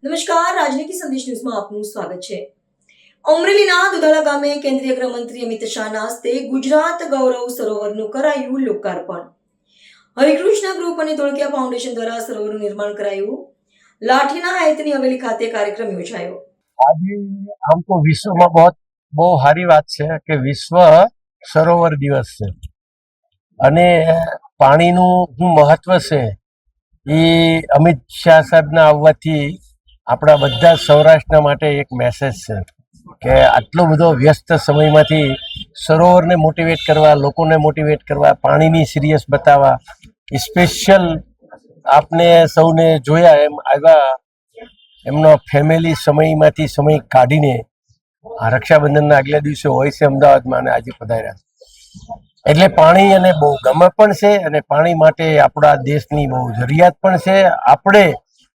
નમસ્કાર, રાજનીતિ સંદેશ ન્યૂઝમાં આપનું સ્વાગત છે। અમરેલીના દુધાળા ગામે કેન્દ્રીય ગૃહમંત્રી અમિત શાહના હસ્તે ગુજરાત ગૌરવ સરોવરનું કરાયું લોકાર્પણ। હરિકૃષ્ણ ગ્રુપ અને ધોળકિયા ફાઉન્ડેશન દ્વારા સરોવરનું નિર્માણ કરાયું। લાઠીના હયાતની હવેલી ખાતે કાર્યક્રમ યોજાયો। આજે આમ તો વિશ્વમાં બહુ સારી વાત છે કે વિશ્વ સરોવર દિવસ છે અને પાણીનું શું મહત્વ છે એ અમિત શાહ સાહેબના આવવાથી આપણા બધા સૌરાષ્ટ્રના માટે એક મેસેજ છે કે આટલો બધો વ્યસ્ત સમયમાંથી સરોવરને મોટિવેટ કરવા, લોકોને મોટિવેટ કરવા, પાણીની સિરિયસ બતાવવા, સ્પેશિયલ આપને સૌને જોયા એમ આવ્યા એમનો ફેમિલી સમયમાંથી સમય કાઢીને આ રક્ષાબંધનના આગલા દિવસે હોય છે અમદાવાદમાં અને આજે પધાર્યા એટલે પાણી અને બહુ ગમે પણ છે અને પાણી માટે આપણા દેશની બહુ જરૂરિયાત પણ છે। આપણે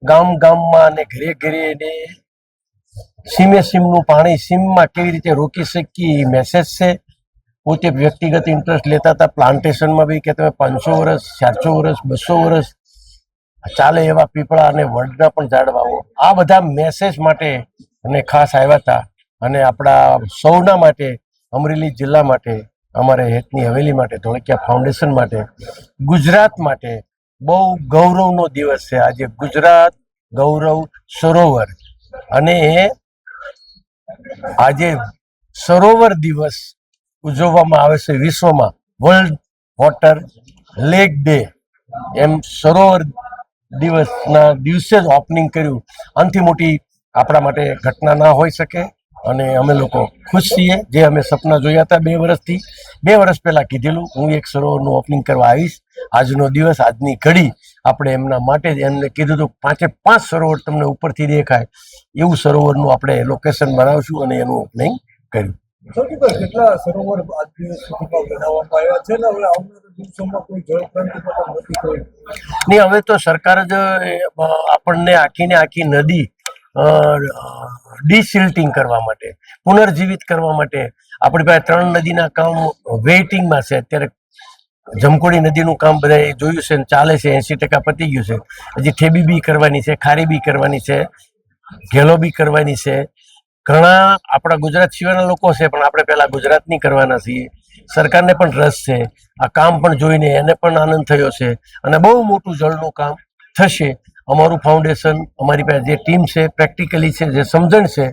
ગામ ગામમાં અને ઘરે ઘરે ને સીમે સીમનું પાણી સીમમાં કેવી રીતે રોકી શકીએ એ મેસેજ છે। પોતે વ્યક્તિગત ઇન્ટરેસ્ટ લેતા હતા પ્લાન્ટેશનમાં બી કે તમે 500 વર્ષ, 400 વર્ષ, 200 વર્ષ ચાલે એવા પીપળા અને વડના પણ ઝાડ વાવો। આ બધા મેસેજ માટે અને ખાસ આવ્યા હતા અને આપણા સૌના માટે, અમરેલી જિલ્લા માટે, અમારે હેતની હવેલી માટે, ધોળકિયા ફાઉન્ડેશન માટે, ગુજરાત માટે બહુ ગૌરવનો દિવસ છે આજે। ગુજરાત ગૌરવ સરોવર અને આજે સરોવર દિવસ ઉજવવામાં આવે છે વિશ્વમાં, વર્લ્ડ વોટર લેક ડે એમ સરોવર દિવસના દિવસે જ ઓપનિંગ કર્યું। આનાથી મોટી આપણા માટે ઘટના ના હોઈ શકે અને અમે લોકો ખુશ છીએ। જે અમે સપના જોયા હતા 2 વર્ષથી, 2 વર્ષ પહેલા કીધેલું હું એક સરોવરનું ઓપનિંગ કરવા આવીશ। આજનો દિવસ, આજની ઘડી આપણે એમના માટે જ એમને કીધું હતું 5 સરોવર તમને ઉપરથી દેખાય એવું સરોવરનું આપણે લોકેશન બનાવશું અને એનું ઓપનિંગ કર્યું। કેટલા સરોવર આજ દિવસ સુધીમાં બનાવવામાં આવ્યા છે ને હવે આવનારા દિવસોમાં કોઈ જળક્રાંતિ પણ નથી થઈ? નહીં, હવે તો સરકાર જ આપણને આખી નદી ડિસિલ્ટિંગ કરવા માટે, પુનર્જીવિત કરવા માટે આપણી પાસે 3 નદીના કામ વેઇટિંગમાં છે અત્યારે। જમકોડી નદીનું કામ બધાએ જોયું છે, ચાલે છે, 80% પતી ગયું છે। હજી ઠેબી બી કરવાની છે, ખારી બી કરવાની છે, ઘેલો બી કરવાની છે। ઘણા આપણા ગુજરાત સિવાયના લોકો છે પણ આપણે પહેલા ગુજરાતની કરવાના છીએ। સરકારને પણ રસ છે, આ કામ પણ જોઈને એને પણ આનંદ થયો છે અને બહુ મોટું જળનું કામ થશે। અમારું ફાઉન્ડેશન, અમારી પાસે જે ટીમ છે, પ્રેક્ટિકલી છે, જે સમજણ છે,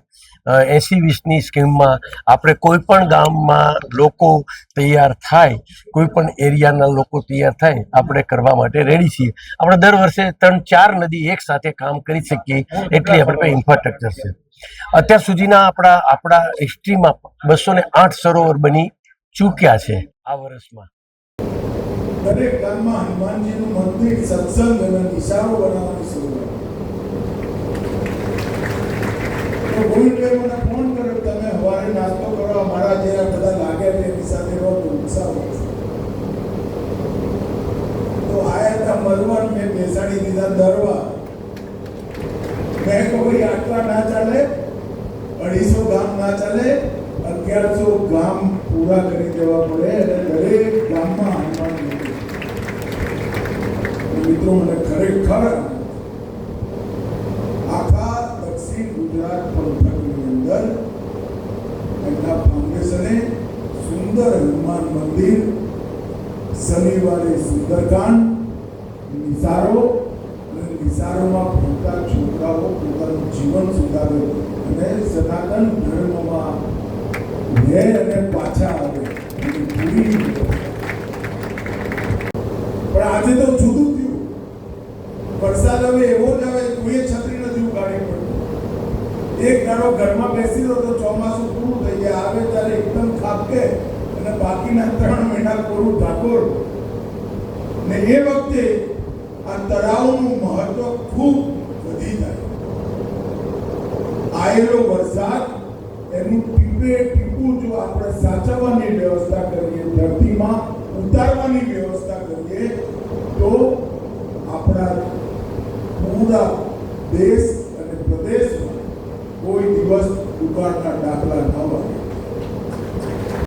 80-20ની સ્કીમમાં આપણે કોઈ પણ ગામમાં લોકો તૈયાર થાય, કોઈ પણ એરિયાના લોકો તૈયાર થાય, આપણે કરવા માટે રેડી છીએ। આપણે દર વર્ષે 3-4 નદી એક સાથે કામ કરી શકીએ એટલી આપણી પાસે ઇન્ફ્રાસ્ટ્રક્ચર છે। અત્યાર સુધીના આપણા હિસ્ટ્રીમાં 208 સરોવર બની ચૂક્યા છે આ વર્ષમાં। દરેક ગામમાં હનુમાનજીનું મંદિર, સત્સંગ અને નિશાળો બનાવવાની શરૂઆત। તો ગોવિંદભાઈ મને ફોન કર્યો, તમે સવારે નાસ્તો કરવા મારા જેવા બધા લાગ્યા છે એની સાથે રહો તો ઉત્સાહ વધશે। તો આયા હતા મરવન, મેં બેસાડી દીધા દરવા। મેં કહું ભાઈ આટલા ના ચાલે, 250 ગામ ના ચાલે, 1100 ગામ પૂરા કરી દેવા પડે અને દરેક ગામમાં હનુમાન મંદિર। મિત્રો મને ખરેખર આખા દક્ષિણ ગુજરાત પંથકની અંદર એમના ફાઉન્ડેશને સુંદર હનુમાન મંદિર, શનિવારે સુંદરકાંડ, નિસારો અને નિસારોમાં ભણતા છોકરાઓ પોતાનું જીવન સુધારે અને સનાતન ધર્મમાં રહે અને પાછા આવે અને પૂરી। પણ આજે તો જુદું થયું। વરસાદ હવે એવો જ આવે, કોઈ છત્રી નથી ઉગાડી પડતી। એક દાડો ઘરમાં બેસી રહો તો ચોમાસું પૂરું થઈ જાય, આવે ત્યારે એકદમ ખાબકે અને બાકીના 3 મહિના કોરું ઢાકોર। ને એ વખતે આ તળાવનું મહત્વ ખૂબ વધી જાય। આવેલો વરસાદ એનું ટીપે ટીપું જો આપણે સાચવવાની વ્યવસ્થા કરીએ, ધરતીમાં ઉતારવાની વ્યવસ્થા કરીએ તો આપણા પૂરા દેશ અને પ્રદેશમાં કોઈ દિવસ દુકાળના દાખલા ન બને।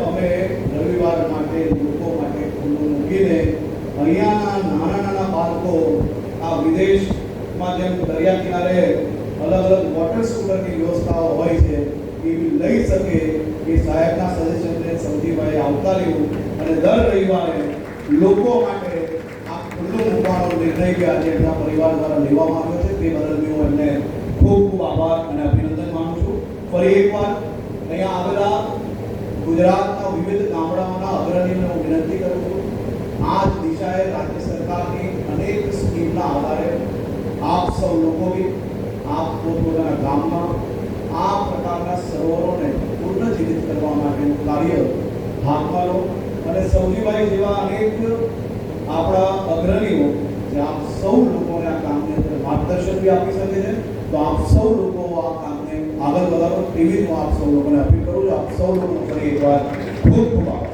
અમે રવિવાર માટે લોકો માટે મૂકીને અહીંયા નાના બાળકો આ વિદેશમાં જેમ દરિયા કિનારે અલગ અલગ વોટર સ્કૂટરની વ્યવસ્થાઓ હોય છે એ લઈ શકે એ સાહેબના સજેશનને સૌજીભાઈ આવકાર્યું અને દર રવિવારે લોકો માટે આ ખુલ્લો મૂકવાનો નિર્ણય કે આજે એમના પરિવાર દ્વારા લેવામાં આવ્યો છે તે બદલ હું એમને ખૂબ ખૂબ આભાર અને અભિનંદન માનું છું. ફરી એકવાર અહીંયા આવેલા ગુજરાતના વિવિધ ગામડાઓના અગ્રણીઓને હું વિનંતી કરું છું, આ જ દિશાએ રાજ્ય સરકારની અનેક સ્કીમના આધારે આપ સૌ લોકો બી આપ પોતપોતાના ગામમાં આ પ્રકારના સરોવરોને પુનર્જીવિત કરવા માટેનું કાર્ય હાથમાં લો અને સૌજીભાઈ જેવા અનેક આપણા અગ્રણીઓ જે આપ સૌ લોકોને આ કામની અંદર માર્ગદર્શન બી આપી શકે છે, તો આપ સૌ લોકો આ કામને આગળ વધારો તેવી હું આપ સૌ લોકોને અપીલ કરું છું. આપ સૌ લોકોનો ફરી એકવાર ખૂબ ખૂબ આભાર.